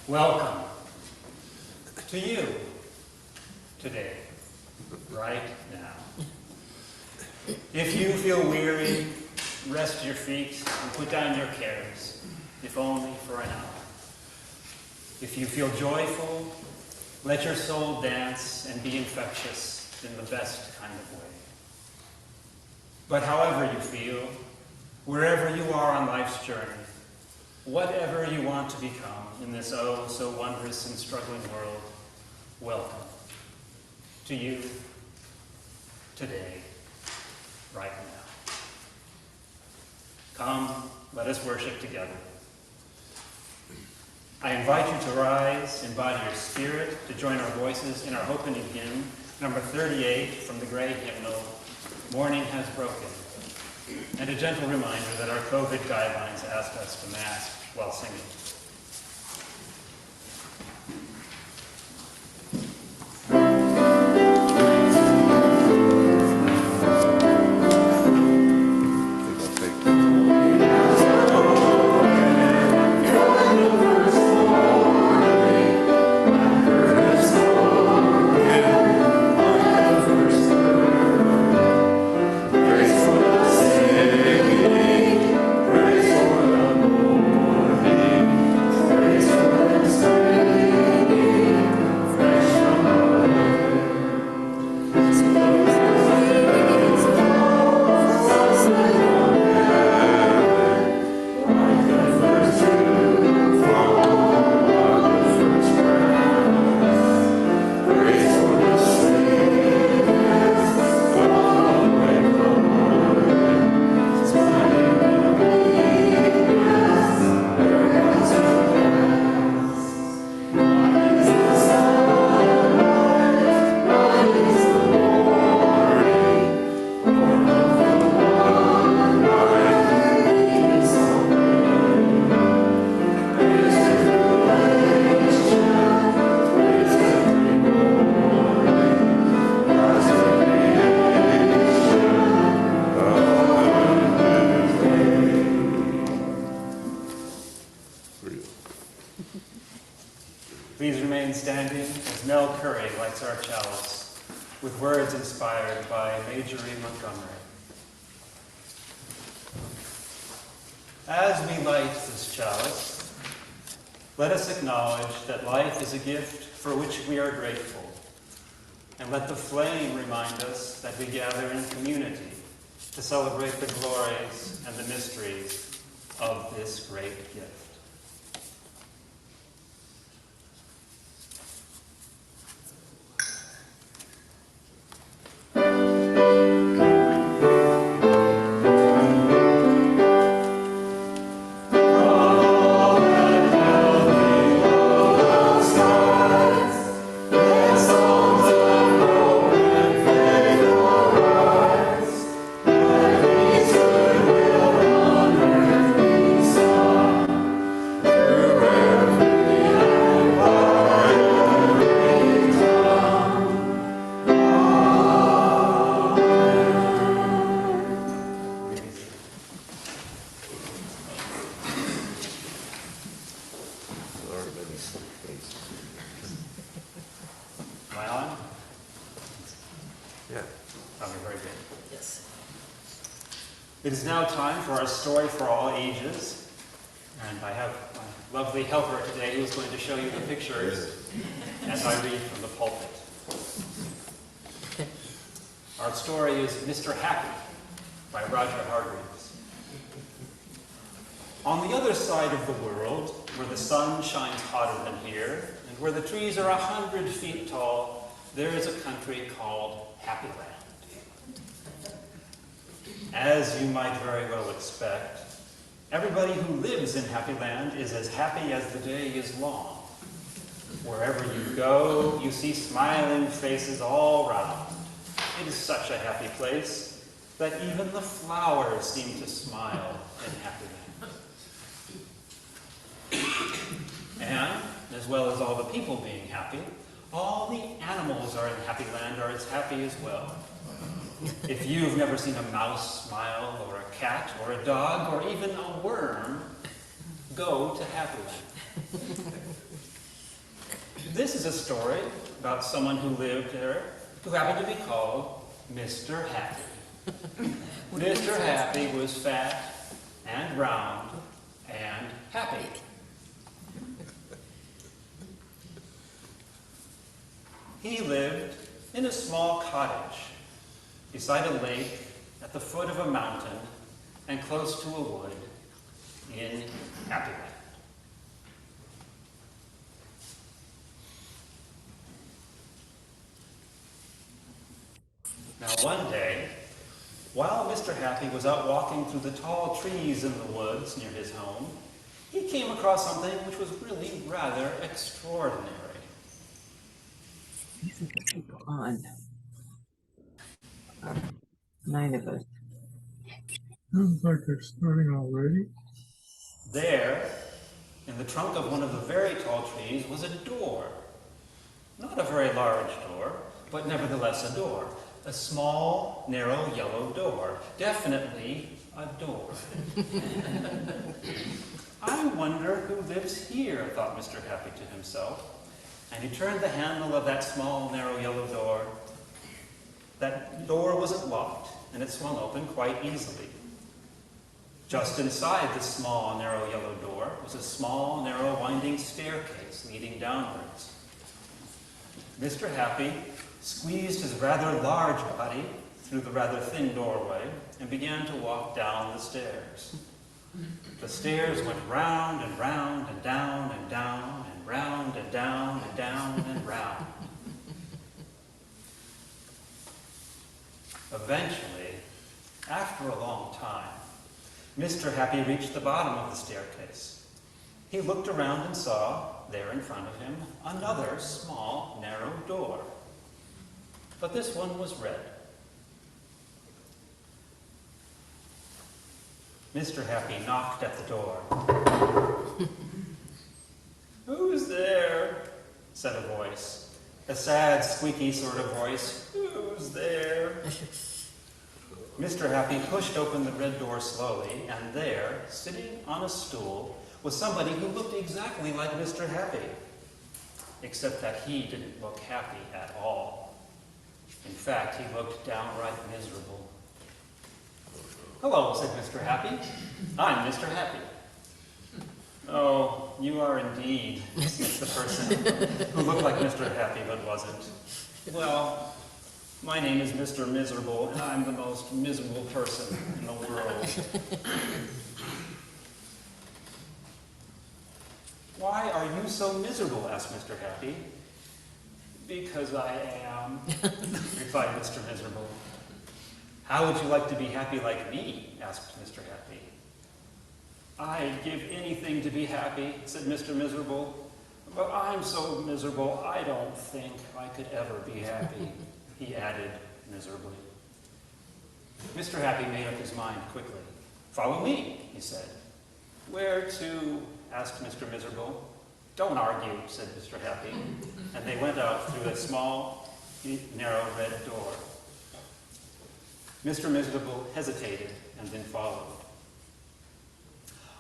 Welcome to you today, right now. If you feel weary, rest your feet and put down your cares, if only for an hour. If you feel joyful, let your soul dance and be infectious in the best kind of way. But however you feel, wherever you are on life's journey, whatever you want to become in this oh so wondrous and struggling world, welcome to you today, right now. Come, let us worship together. I invite you to rise in body or spirit to join our voices in our opening hymn, number 38 from the Gray hymnal, Morning Has Broken, and a gentle reminder that our COVID guidelines ask us to mask while singing. Please remain standing as Mel Curry lights our chalice with words inspired by Marjorie Montgomery. As we light this chalice, let us acknowledge that life is a gift for which we are grateful, and let the flame remind us that we gather in community to celebrate the glories and the mysteries of this great gift. Am I on? Yeah. Okay, very good. Yes. It is now time for our story for all ages. And I have my lovely helper today who is going to show you the pictures as I read from the pulpit. Our story is Mr. Happy by Roger Hargreaves. On the other side of the world, where the sun shines hotter than here, and where the trees are 100 feet tall, there is a country called Happy Land. As you might very well expect, everybody who lives in Happy Land is as happy as the day is long. Wherever you go, you see smiling faces all round. It is such a happy place that even the flowers seem to smile in Happy Land. And, as well as all the people being happy, all the animals are in Happy Land are as happy as well. If you've never seen a mouse smile, or a cat, or a dog, or even a worm, go to Happy Land. This is a story about someone who lived there, who happened to be called Mr. Happy. Mr. Happy was fat, and round, and happy. He lived in a small cottage beside a lake at the foot of a mountain and close to a wood in Happy Land. Now one day, while Mr. Happy was out walking through the tall trees in the woods near his home, he came across something which was really rather extraordinary. On. 9 of us. Sounds like they're starting already. There, in the trunk of one of the very tall trees, was a door. Not a very large door, but nevertheless a door. A small, narrow, yellow door. Definitely a door. I wonder who lives here, thought Mr. Happy to himself. And he turned the handle of that small, narrow, yellow door. That door wasn't locked, and it swung open quite easily. Just inside this small, narrow, yellow door was a small, narrow, winding staircase leading downwards. Mr. Happy squeezed his rather large body through the rather thin doorway and began to walk down the stairs. The stairs went round and round and down and down and round and down and down and round. Eventually, after a long time, Mr. Happy reached the bottom of the staircase. He looked around and saw, there in front of him, another small, narrow door. But this one was red. Mr. Happy knocked at the door. "Who's there?" said a voice. A sad, squeaky sort of voice. "Who's there?" Mr. Happy pushed open the red door slowly, and there, sitting on a stool, was somebody who looked exactly like Mr. Happy, except that he didn't look happy at all. In fact, he looked downright miserable. "Hello," said Mr. Happy. "I'm Mr. Happy." "Oh, you are indeed," said the person who looked like Mr. Happy but wasn't. "Well, my name is Mr. Miserable, and I'm the most miserable person in the world." "Why are you so miserable?" asked Mr. Happy. "Because I am," replied Mr. Miserable. "How would you like to be happy like me?" asked Mr. Happy. "I'd give anything to be happy," said Mr. Miserable. "But I'm so miserable, I don't think I could ever be happy," he added miserably. Mr. Happy made up his mind quickly. "Follow me," he said. "Where to?" asked Mr. Miserable. "Don't argue," said Mr. Happy, and they went out through a small, narrow red door. Mr. Miserable hesitated and then followed.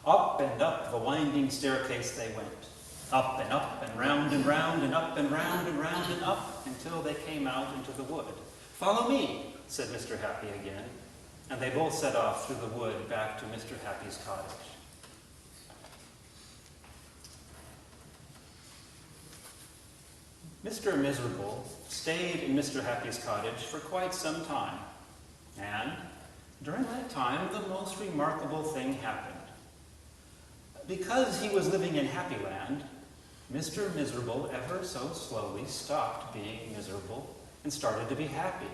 Up and up the winding staircase they went, up and round and round and up and round and round and up until they came out into the wood. "Follow me," said Mr. Happy again, and they both set off through the wood back to Mr. Happy's cottage. Mr. Miserable stayed in Mr. Happy's cottage for quite some time, and during that time, the most remarkable thing happened. Because he was living in Happyland, Mr. Miserable ever so slowly stopped being miserable and started to be happy.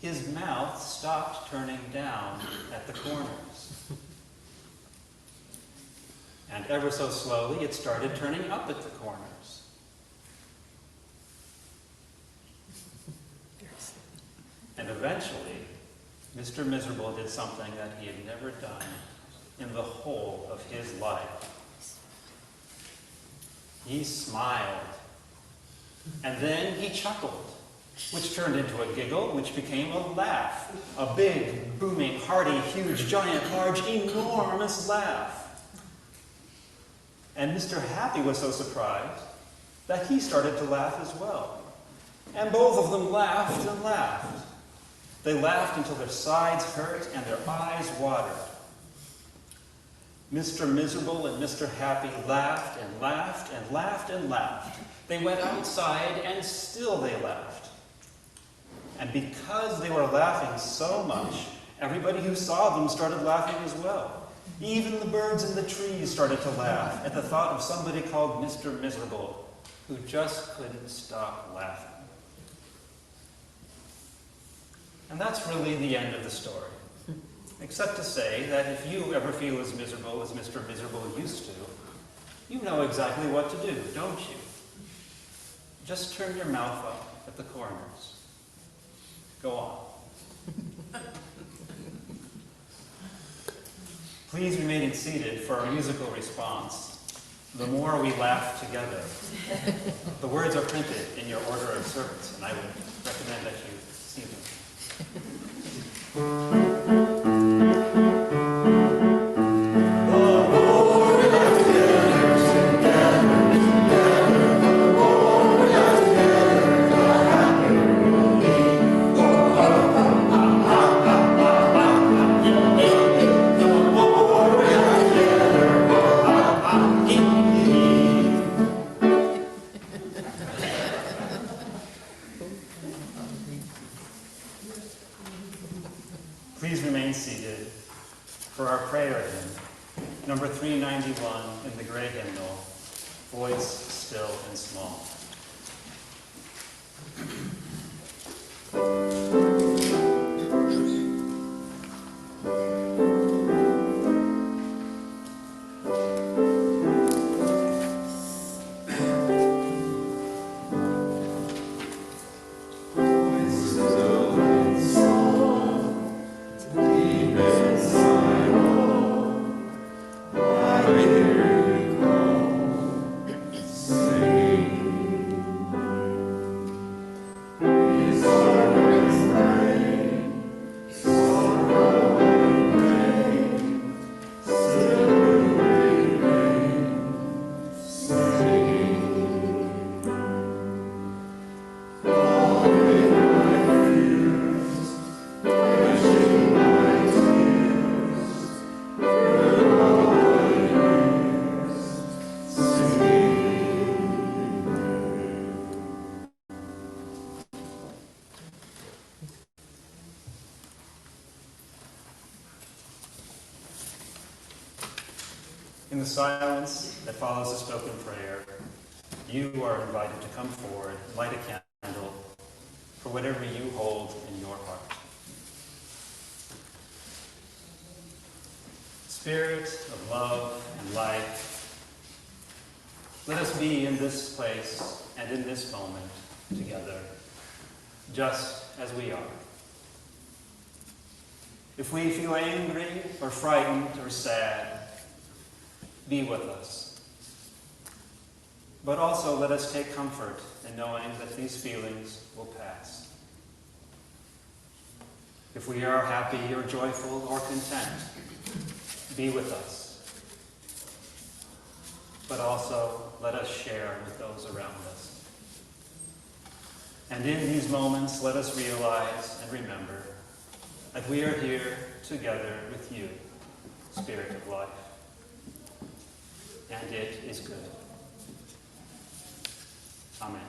His mouth stopped turning down at the corners. And ever so slowly, it started turning up at the corners. And eventually, Mr. Miserable did something that he had never done in the whole of his life. He smiled, and then he chuckled, which turned into a giggle, which became a laugh, a big, booming, hearty, huge, giant, large, enormous laugh. And Mr. Happy was so surprised that he started to laugh as well. And both of them laughed and laughed. They laughed until their sides hurt and their eyes watered. Mr. Miserable and Mr. Happy laughed and laughed and laughed and laughed. They went outside and still they laughed. And because they were laughing so much, everybody who saw them started laughing as well. Even the birds in the trees started to laugh at the thought of somebody called Mr. Miserable, who just couldn't stop laughing. And that's really the end of the story. Except to say that if you ever feel as miserable as Mr. Miserable used to, you know exactly what to do, don't you? Just turn your mouth up at the corners. Go on. Please remain seated for our musical response. The more we laugh together. The words are printed in your order of service, and I would recommend that you see them. Please remain seated for our prayer hymn, number 391 in the Gray Hymnal, Voice Still and Small. In the silence that follows the spoken prayer, you are invited to come forward, light a candle for whatever you hold in your heart. Spirit of love and life, let us be in this place and in this moment together, just as we are. If we feel angry or frightened or sad, be with us. But also let us take comfort in knowing that these feelings will pass. If we are happy or joyful or content, be with us. But also let us share with those around us. And in these moments, let us realize and remember that we are here together with you, Spirit of life. And it is good. Amen.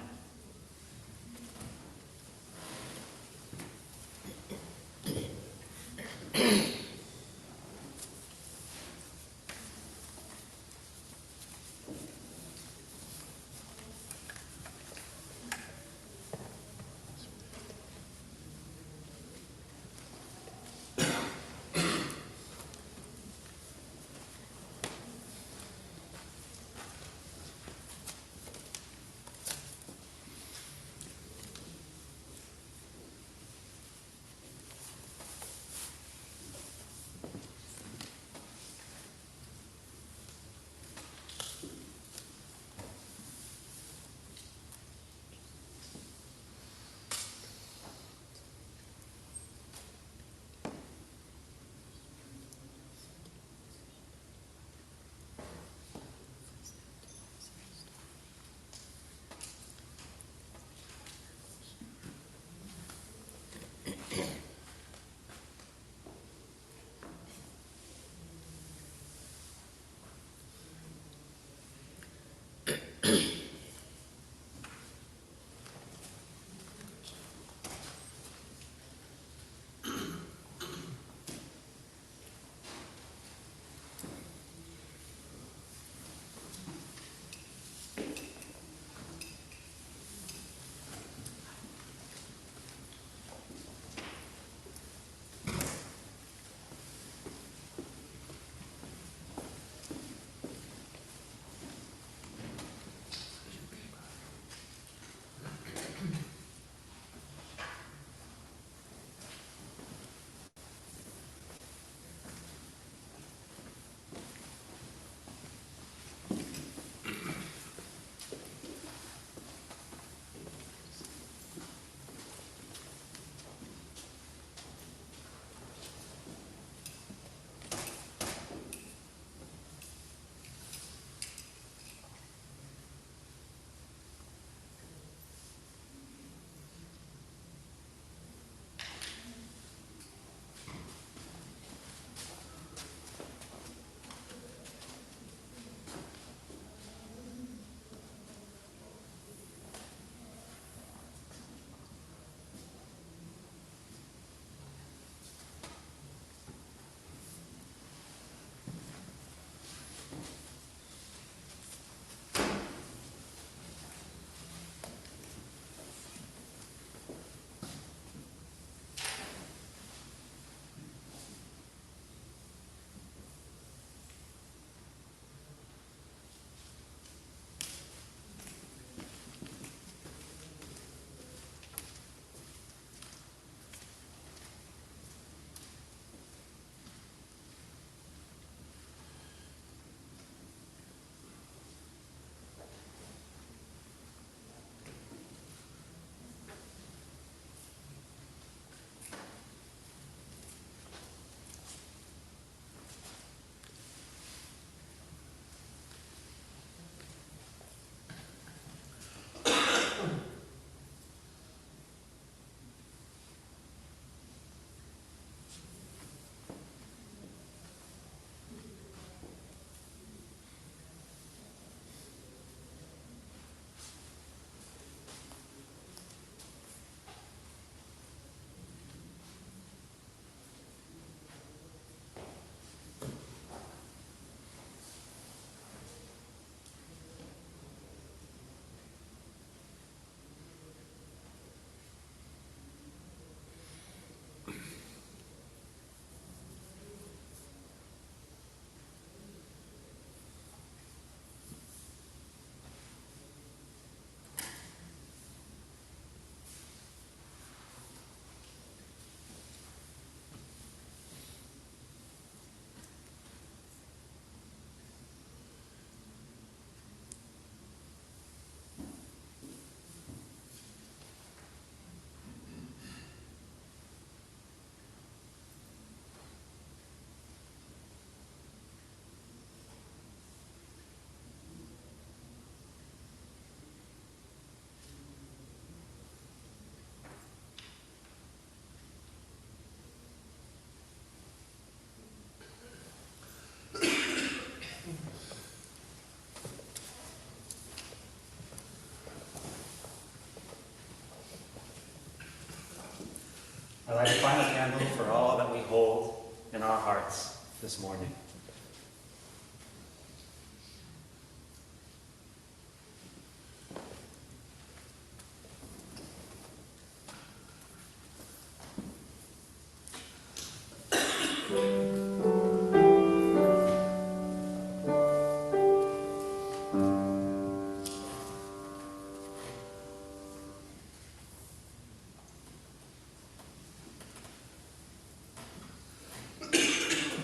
I light a final candle for all that we hold in our hearts this morning.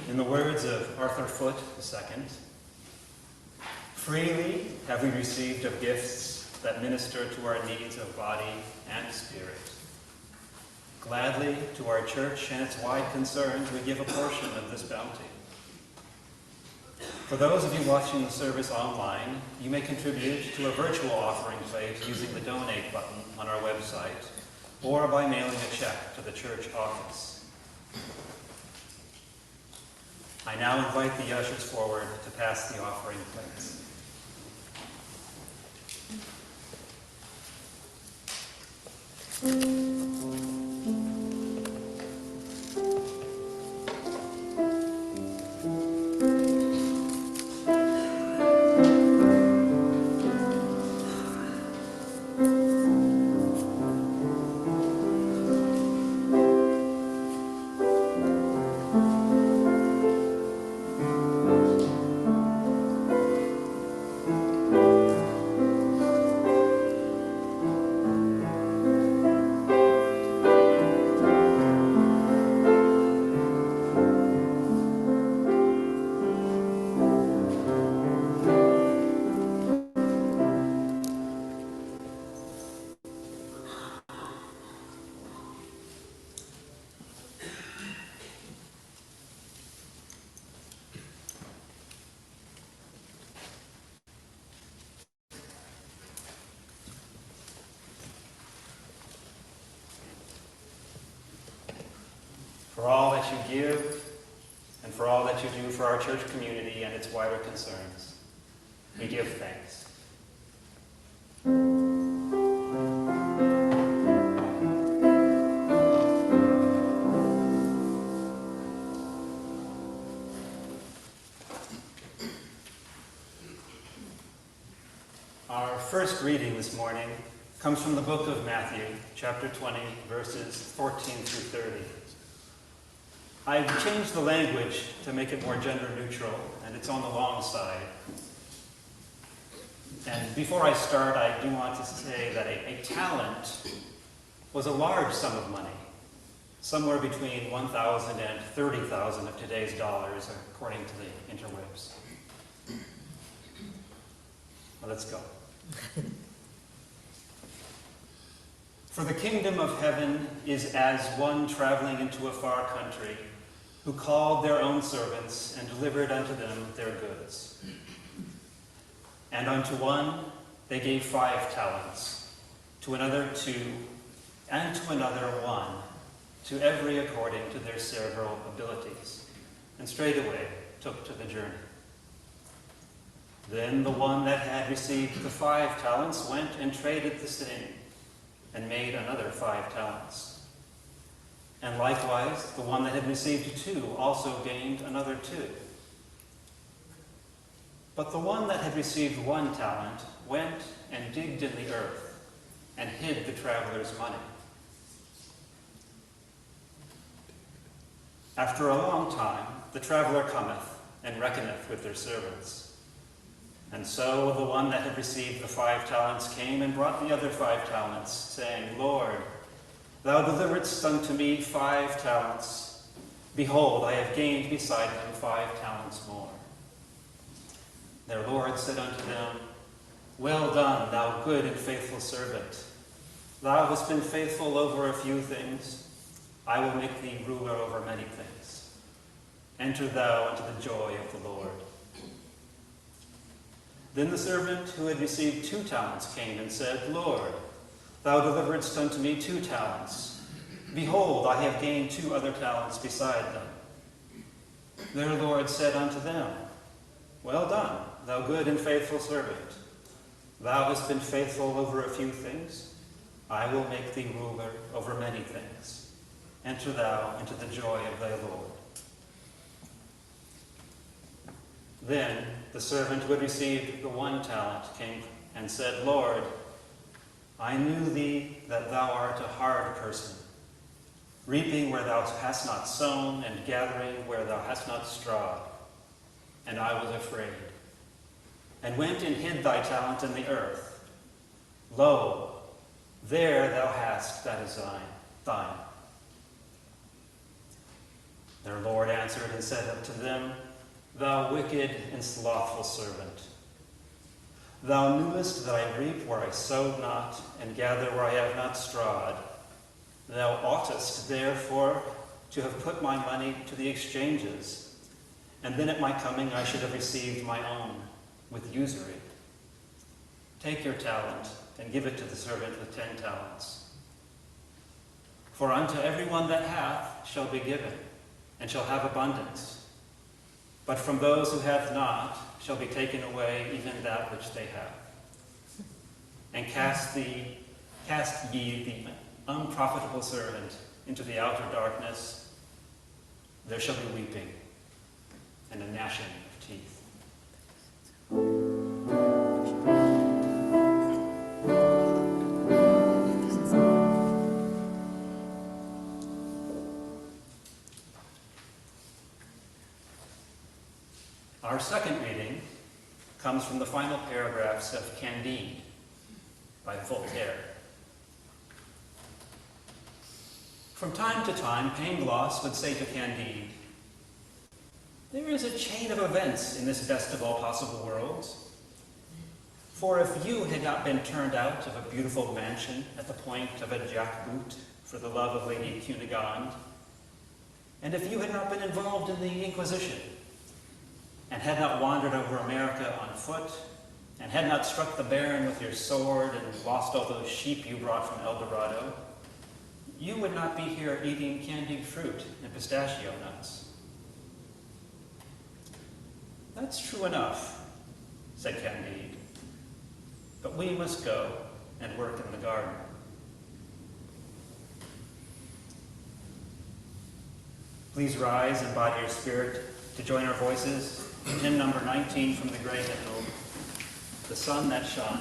In the words of Arthur Foote II, freely have we received of gifts that minister to our needs of body and spirit. Gladly to our church and its wide concerns we give a portion of this bounty. For those of you watching the service online, you may contribute to a virtual offering plate using the donate button on our website or by mailing a check to the church office. I now invite the ushers forward to pass the offering plates. For all that you give, and for all that you do for our church community and its wider concerns, we give thanks. Our first reading this morning comes from the book of Matthew, chapter 20, verses 14 through 30. I've changed the language to make it more gender neutral, and it's on the long side. And before I start, I do want to say that a talent was a large sum of money, somewhere between 1,000 and 30,000 of today's dollars, according to the interwebs. Well, let's go. For the kingdom of heaven is as one traveling into a far country, who called their own servants and delivered unto them their goods. And unto one they gave 5 talents, to another 2, and to another 1, to every according to their several abilities, and straightway took to the journey. Then the one that had received the 5 talents went and traded the same, and made another 5 talents. And likewise, the one that had received 2 also gained another 2. But the one that had received 1 talent went and digged in the earth, and hid the traveler's money. After a long time, the traveler cometh, and reckoneth with their servants. And so the one that had received the 5 talents came and brought the other 5 talents, saying, Lord, thou deliveredst unto me 5 talents. Behold, I have gained beside them 5 talents more. Their Lord said unto them, Well done, thou good and faithful servant. Thou hast been faithful over a few things. I will make thee ruler over many things. Enter thou into the joy of the Lord. Then the servant who had received 2 talents came and said, Lord, thou deliveredst unto me 2 talents. Behold, I have gained 2 other talents beside them. Their Lord said unto them, Well done, thou good and faithful servant. Thou hast been faithful over a few things. I will make thee ruler over many things. enter thou into the joy of thy Lord. Then the servant who had received the 1 talent came and said, Lord, I knew thee that thou art a hard person, reaping where thou hast not sown, and gathering where thou hast not strawed. And I was afraid, and went and hid thy talent in the earth. Lo, there thou hast that is thine. Their Lord answered and said unto them, Thou wicked and slothful servant, thou knewest that I reap where I sowed not, and gather where I have not strawed. Thou oughtest therefore to have put my money to the exchanges, and then at my coming I should have received my own with usury. Take your talent and give it to the servant with 10 talents. For unto everyone that hath shall be given, and shall have abundance. But from those who have not shall be taken away even that which they have. And cast ye the unprofitable servant into the outer darkness. There shall be weeping and a gnashing of teeth. Our second reading comes from the final paragraphs of Candide by Voltaire. From time to time, Pangloss would say to Candide, there is a chain of events in this best of all possible worlds. For if you had not been turned out of a beautiful mansion at the point of a jackboot for the love of Lady Cunegonde, and if you had not been involved in the Inquisition, and had not wandered over America on foot, and had not struck the Baron with your sword and lost all those sheep you brought from El Dorado, you would not be here eating candied fruit and pistachio nuts. That's true enough, said Candide, but we must go and work in the garden. Please rise and body your spirit to join our voices in hymn number 19 from the Gray Hymnal, The Sun That Shone.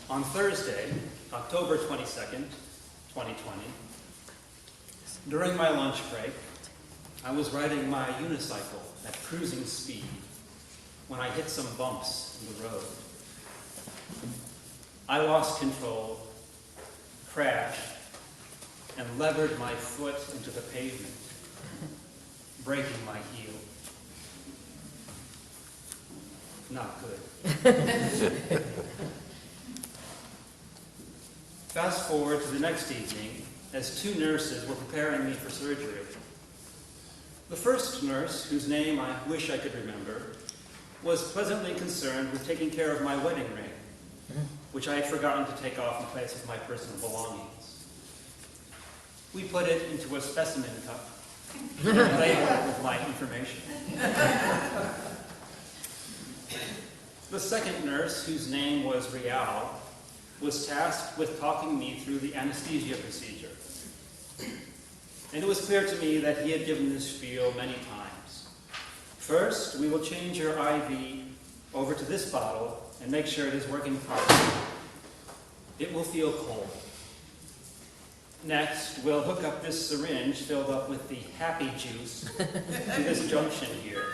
On Thursday, October 22nd, 2020, during my lunch break, I was riding my unicycle at cruising speed when I hit some bumps in the road. I lost control, crashed, and levered my foot into the pavement, breaking my heel. Not good. Fast forward to the next evening, as 2 nurses were preparing me for surgery. The first nurse, whose name I wish I could remember, was pleasantly concerned with taking care of my wedding ring, which I had forgotten to take off in place of my personal belongings. We put it into a specimen cup, labeled with my information. The second nurse, whose name was Rial, was tasked with talking me through the anesthesia procedure. And it was clear to me that he had given this spiel many times. First, we will change your IV over to this bottle and make sure it is working properly. It will feel cold. Next, we'll hook up this syringe filled up with the happy juice to this junction here.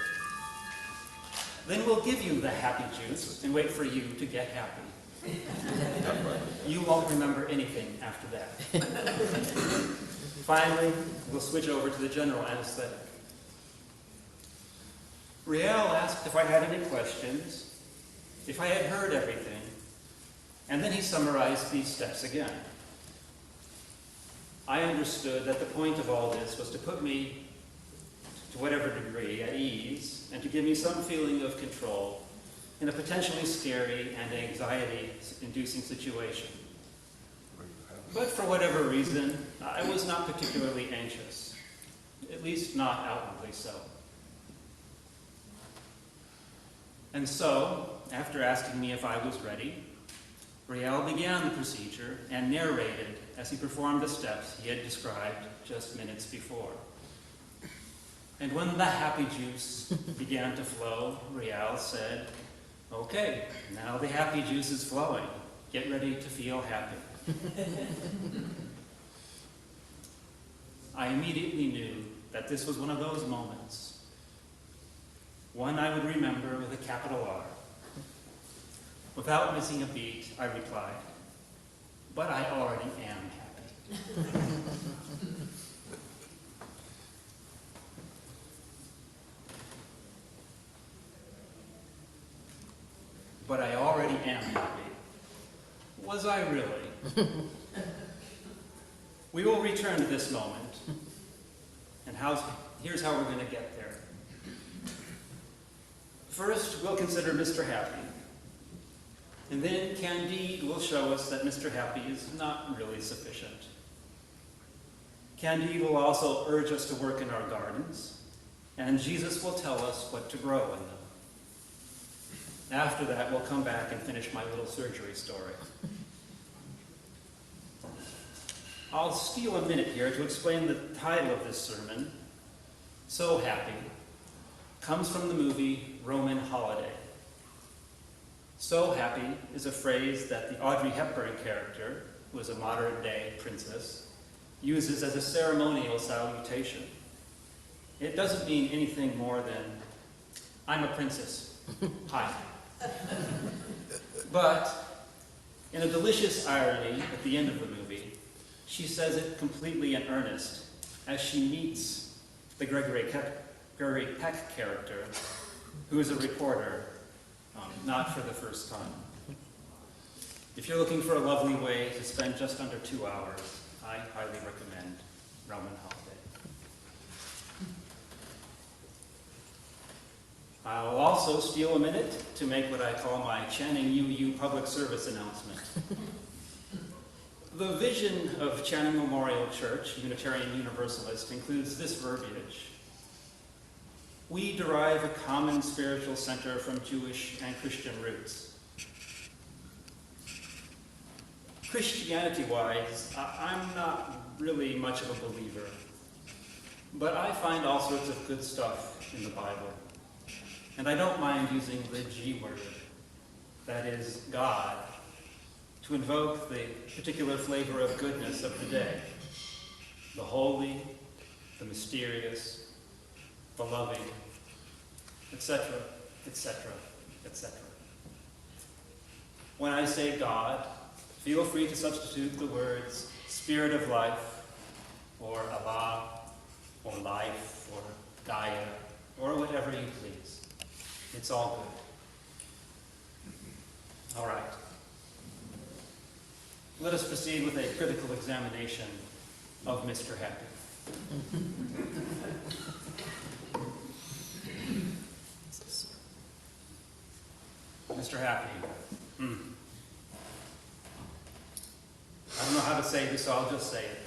Then we'll give you the happy juice and wait for you to get happy. You won't remember anything after that. Finally, we'll switch over to the general anesthetic. Riel asked if I had any questions, if I had heard everything, and then he summarized these steps again. I understood that the point of all this was to put me, to whatever degree, at ease, and to give me some feeling of control in a potentially scary and anxiety-inducing situation. But for whatever reason, I was not particularly anxious, at least not outwardly so. And so, after asking me if I was ready, Riel began the procedure and narrated as he performed the steps he had described just minutes before. And when the happy juice began to flow, Riel said, "Okay, now the happy juice is flowing. Get ready to feel happy." I immediately knew that this was one of those moments, one I would remember with a capital R. Without missing a beat, I replied, "But I already am happy." But I already am happy. Was I really? We will return to this moment, and here's how we're going to get there. First, we'll consider Mr. Happy, and then Candide will show us that Mr. Happy is not really sufficient. Candide will also urge us to work in our gardens, and Jesus will tell us what to grow in them. After that, we'll come back and finish my little surgery story. I'll steal a minute here to explain the title of this sermon. So Happy comes from the movie Roman Holiday. So happy is a phrase that the Audrey Hepburn character, who is a modern-day princess, uses as a ceremonial salutation. It doesn't mean anything more than, "I'm a princess. Hi." But, in a delicious irony at the end of the movie, she says it completely in earnest as she meets the Gregory Peck character, who is a reporter, not for the first time. If you're looking for a lovely way to spend just under 2 hours, I highly recommend Roman Holiday. I'll also steal a minute to make what I call my Channing UU public service announcement. The vision of Channing Memorial Church, Unitarian Universalist, includes this verbiage: "We derive a common spiritual center from Jewish and Christian roots." Christianity-wise, I'm not really much of a believer, but I find all sorts of good stuff in the Bible. And I don't mind using the G word, that is, God, to invoke the particular flavor of goodness of the day: the holy, the mysterious, the loving, etc., etc., etc. When I say God, feel free to substitute the words Spirit of Life, or Allah, or Life, or Gaia, or whatever you please. It's all good. All right. Let us proceed with a critical examination of Mr. Happy. Mr. Happy. I don't know how to say this, so I'll just say it.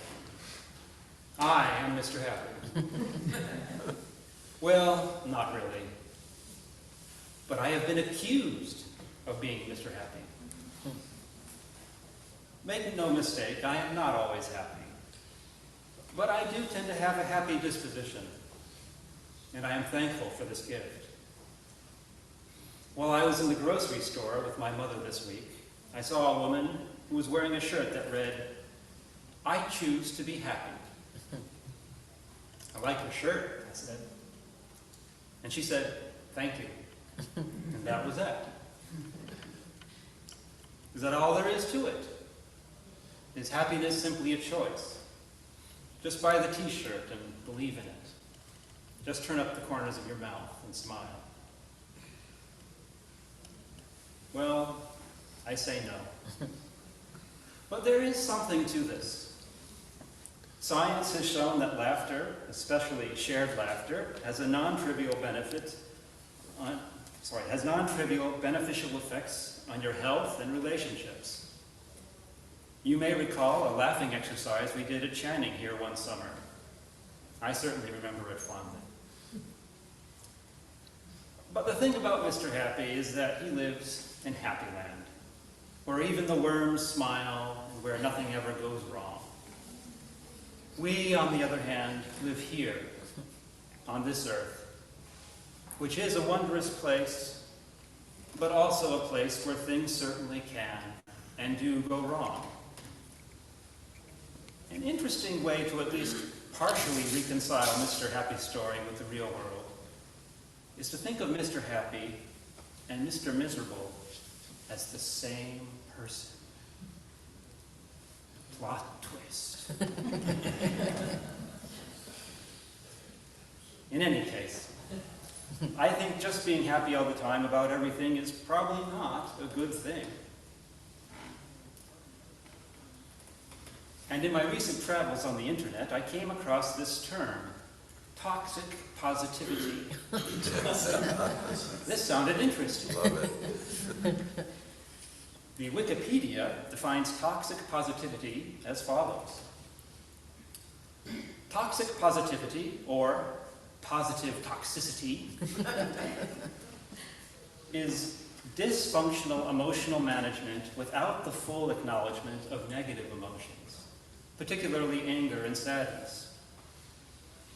I am Mr. Happy. Well, not really. But I have been accused of being Mr. Happy. Make no mistake, I am not always happy. But I do tend to have a happy disposition, and I am thankful for this gift. While I was in the grocery store with my mother this week, I saw a woman who was wearing a shirt that read, "I choose to be happy." "I like your shirt," I said. And she said, "Thank you." And that was that. Is that all there is to it? Is happiness simply a choice? Just buy the t-shirt and believe in it. Just turn up the corners of your mouth and smile. Well, I say no. But there is something to this. Science has shown that laughter, especially shared laughter, has non-trivial beneficial effects on your health and relationships. You may recall a laughing exercise we did at Channing here one summer. I certainly remember it fondly. But the thing about Mr. Happy is that he lives in Happy Land, where even the worms smile and where nothing ever goes wrong. We, on the other hand, live here, on this earth, which is a wondrous place, but also a place where things certainly can and do go wrong. An interesting way to at least partially reconcile Mr. Happy's story with the real world is to think of Mr. Happy and Mr. Miserable as the same person. Plot twist. In any case, I think just being happy all the time about everything is probably not a good thing. And in my recent travels on the internet, I came across this term, toxic positivity. This sounded interesting. Love it. The Wikipedia defines toxic positivity as follows. Toxic positivity, or positive toxicity, is dysfunctional emotional management without the full acknowledgement of negative emotions, particularly anger and sadness.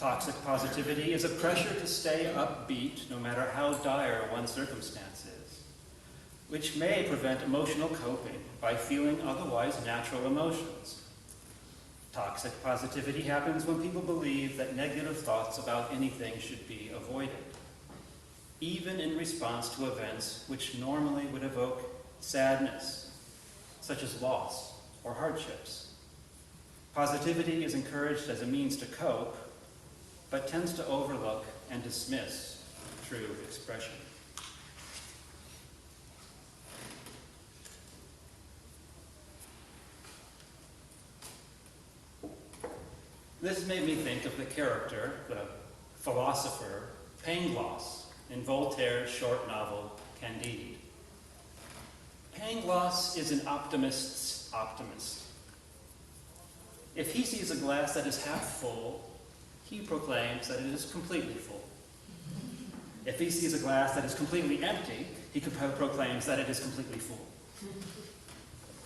Toxic positivity is a pressure to stay upbeat no matter how dire one's circumstances, which may prevent emotional coping by feeling otherwise natural emotions. Toxic positivity happens when people believe that negative thoughts about anything should be avoided, even in response to events which normally would evoke sadness, such as loss or hardships. Positivity is encouraged as a means to cope, but tends to overlook and dismiss true expression. This made me think of the character, the philosopher, Pangloss, in Voltaire's short novel, Candide. Pangloss is an optimist's optimist. If he sees a glass that is half full, he proclaims that it is completely full. If he sees a glass that is completely empty, he proclaims that it is completely full.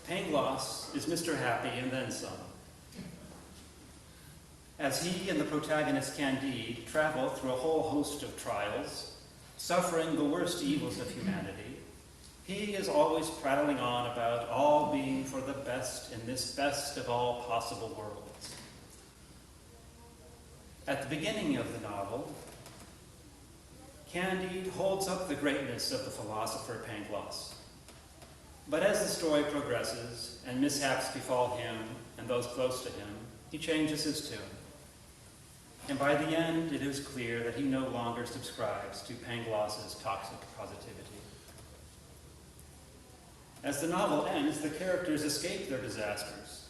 Pangloss is Mr. Happy and then some. As he and the protagonist Candide travel through a whole host of trials, suffering the worst evils of humanity, he is always prattling on about all being for the best in this best of all possible worlds. At the beginning of the novel, Candide holds up the greatness of the philosopher Pangloss. But as the story progresses and mishaps befall him and those close to him, he changes his tune. And by the end, it is clear that he no longer subscribes to Pangloss's toxic positivity. As the novel ends, the characters escape their disasters,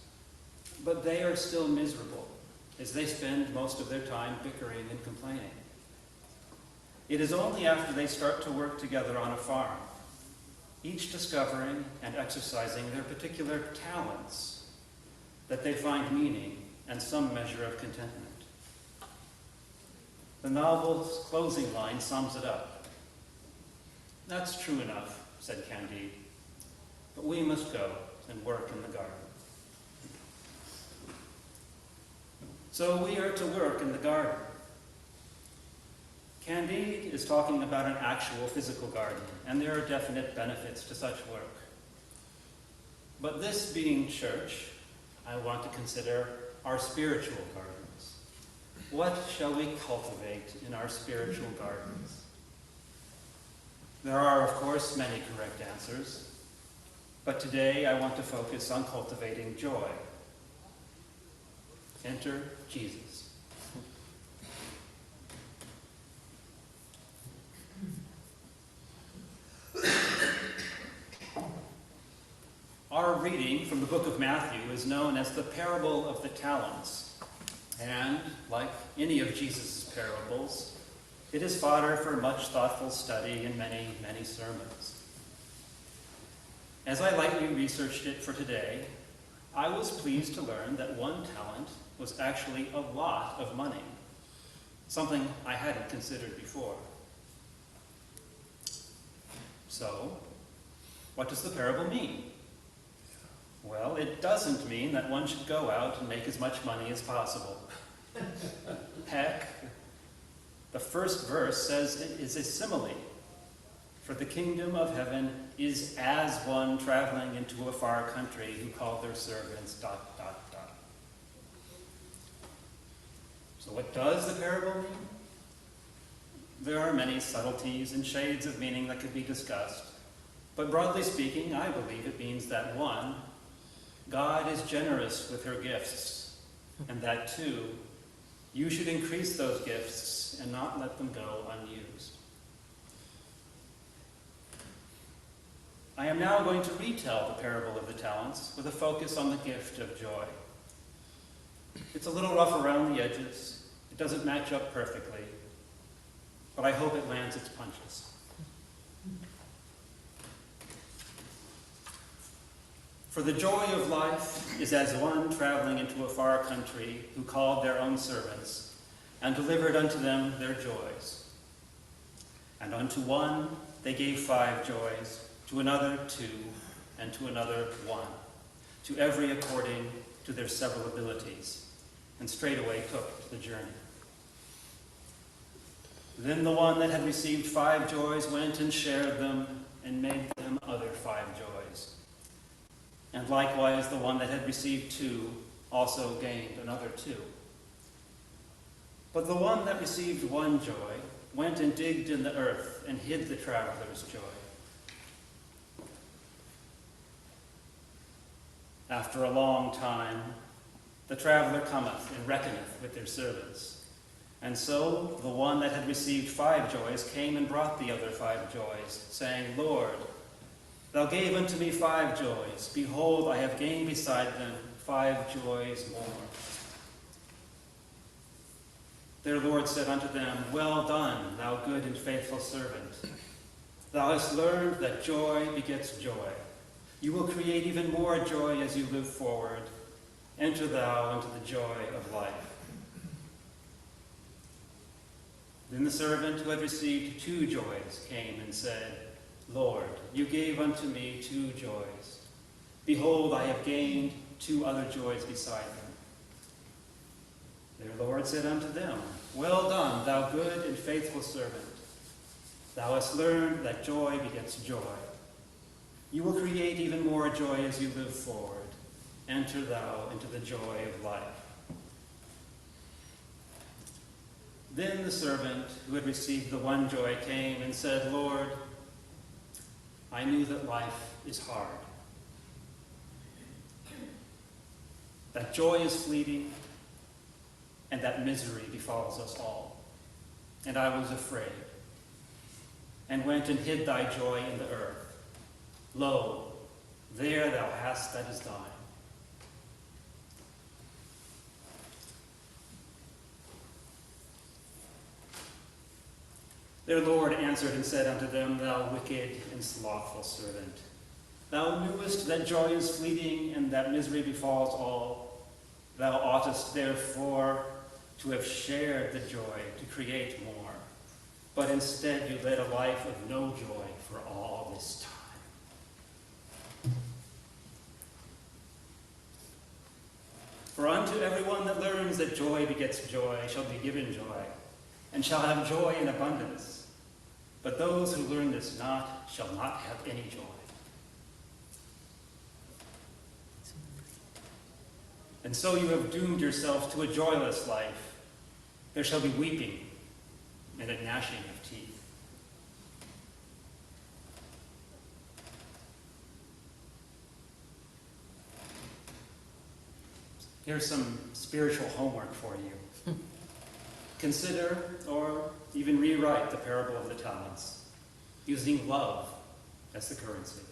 but they are still miserable, as they spend most of their time bickering and complaining. It is only after they start to work together on a farm, each discovering and exercising their particular talents, that they find meaning and some measure of contentment. The novel's closing line sums it up. "That's true enough," said Candide, "but we must go and work in the garden." So we are to work in the garden. Candide is talking about an actual physical garden, and there are definite benefits to such work. But this being church, I want to consider our spiritual gardens. What shall we cultivate in our spiritual gardens? There are, of course, many correct answers, but today I want to focus on cultivating joy. Enter Jesus. Our reading from the book of Matthew is known as the parable of the talents. And, like any of Jesus' parables, it is fodder for much thoughtful study and many, many sermons. As I lightly researched it for today, I was pleased to learn that one talent was actually a lot of money, something I hadn't considered before. So, what does the parable mean? Well, it doesn't mean that one should go out and make as much money as possible. Heck, the first verse says it is a simile. For the kingdom of heaven is as one traveling into a far country who called their servants ... So what does the parable mean? There are many subtleties and shades of meaning that could be discussed, but broadly speaking, I believe it means that one, God is generous with her gifts, and that two, you should increase those gifts and not let them go unused. I am now going to retell the parable of the talents with a focus on the gift of joy. It's a little rough around the edges. It doesn't match up perfectly, but I hope it lands its punches. For the joy of life is as one traveling into a far country who called their own servants and delivered unto them their joys. And unto one they gave 5 joys, to another 2, and to another 1, to every according to their several abilities, and straightway took the journey. Then the one that had received 5 joys went and shared them, and made them other 5 joys. And likewise the one that had received 2 also gained another 2. But the one that received 1 joy went and digged in the earth, and hid the traveler's joy. After a long time, the traveler cometh and reckoneth with their servants. And so the one that had received 5 joys came and brought the other 5 joys, saying, Lord, thou gave unto me 5 joys. Behold, I have gained beside them 5 joys more. Their Lord said unto them, Well done, thou good and faithful servant. Thou hast learned that joy begets joy. You will create even more joy as you live forward. Enter thou into the joy of life. Then the servant who had received 2 joys came and said, Lord, you gave unto me 2 joys. Behold, I have gained 2 other joys beside them. Their Lord said unto them, Well done, thou good and faithful servant. Thou hast learned that joy begets joy. You will create even more joy as you live forward. Enter thou into the joy of life. Then the servant who had received the 1 joy came and said, Lord, I knew that life is hard, that joy is fleeting, and that misery befalls us all. And I was afraid, and went and hid thy joy in the earth. Lo, there thou hast that is thine. Their Lord answered and said unto them, Thou wicked and slothful servant, thou knewest that joy is fleeting, and that misery befalls all. Thou oughtest therefore to have shared the joy, to create more. But instead you led a life of no joy for all this time. For unto everyone that learns that joy begets joy shall be given joy, and shall have joy in abundance. But those who learn this not shall not have any joy. And so you have doomed yourself to a joyless life. There shall be weeping and a gnashing of teeth. Here's some spiritual homework for you. Consider or even rewrite the parable of the talents, using love as the currency.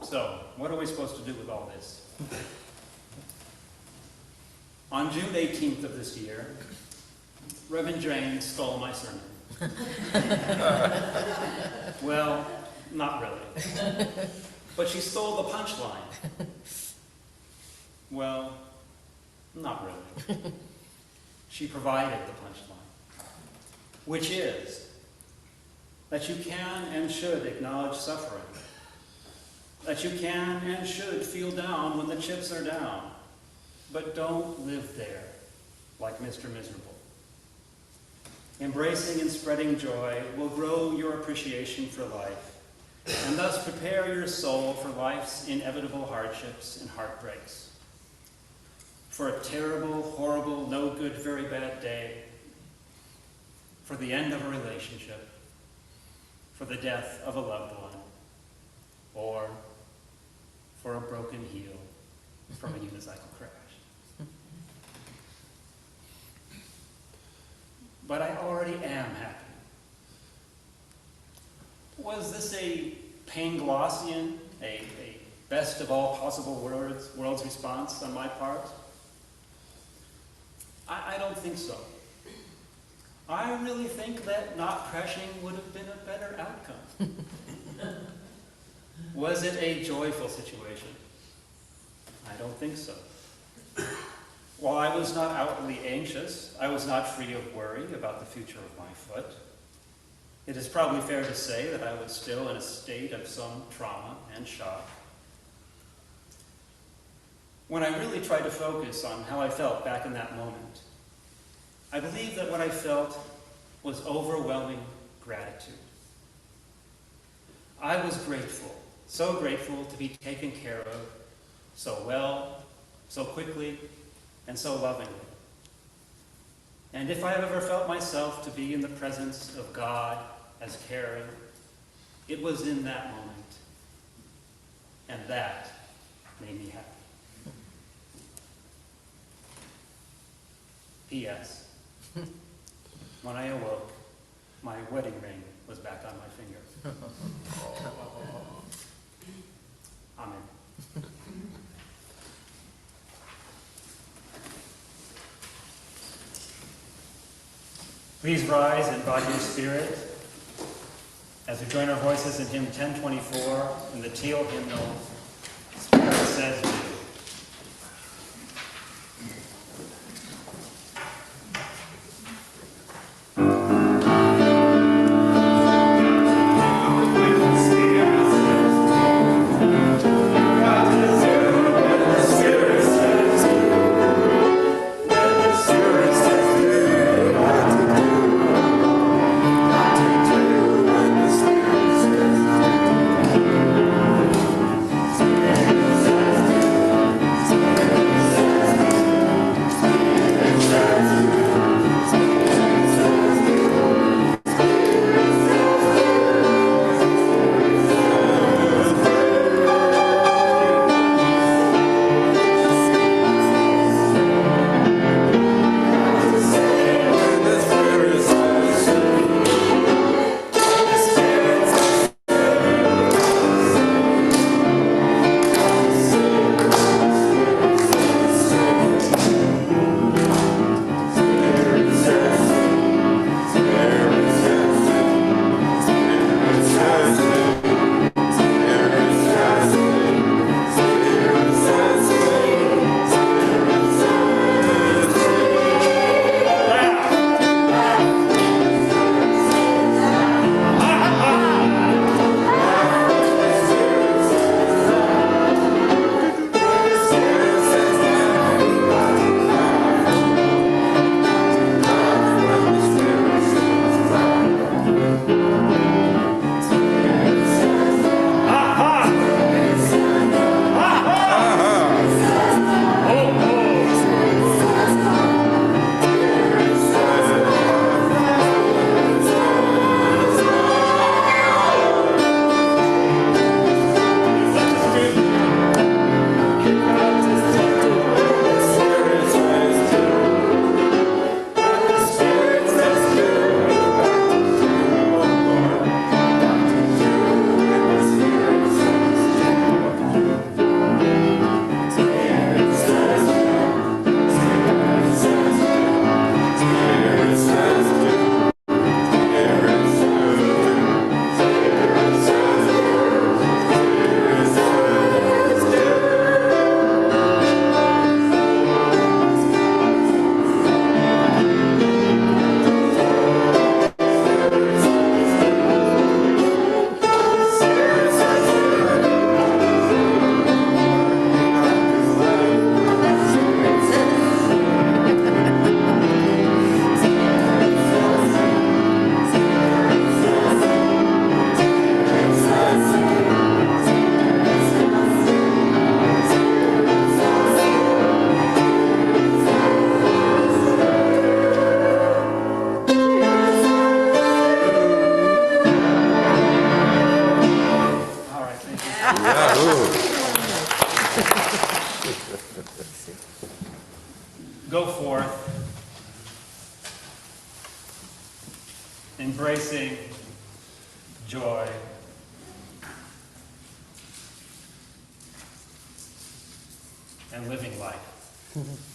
So, what are we supposed to do with all this? On June 18th of this year, Reverend Jane stole my sermon. Well, not really. But she stole the punchline. Well, not really. She provided the punchline, which is that you can and should acknowledge suffering, that you can and should feel down when the chips are down, but don't live there like Mr. Miserable. Embracing and spreading joy will grow your appreciation for life, and thus prepare your soul for life's inevitable hardships and heartbreaks. For a terrible, horrible, no good, very bad day, for the end of a relationship, for the death of a loved one, or for a broken heel from a unicycle crash. But I already am happy. Was this a Panglossian, a best of all possible worlds response on my part? I don't think so. I really think that not crashing would have been a better outcome. Was it a joyful situation? I don't think so. While I was not outwardly anxious, I was not free of worry about the future of my foot. It is probably fair to say that I was still in a state of some trauma and shock. When I really tried to focus on how I felt back in that moment, I believe that what I felt was overwhelming gratitude. I was grateful, so grateful to be taken care of so well, so quickly, and so lovingly. And if I have ever felt myself to be in the presence of God as caring, it was in that moment. And that made me happy. P.S. When I awoke, my wedding ring was back on my finger. Amen. Please rise in body and spirit as we join our voices in hymn 1024 in the Teal hymnal, Spirit Says Do. Yahoo! Go forth, embracing joy, and living life.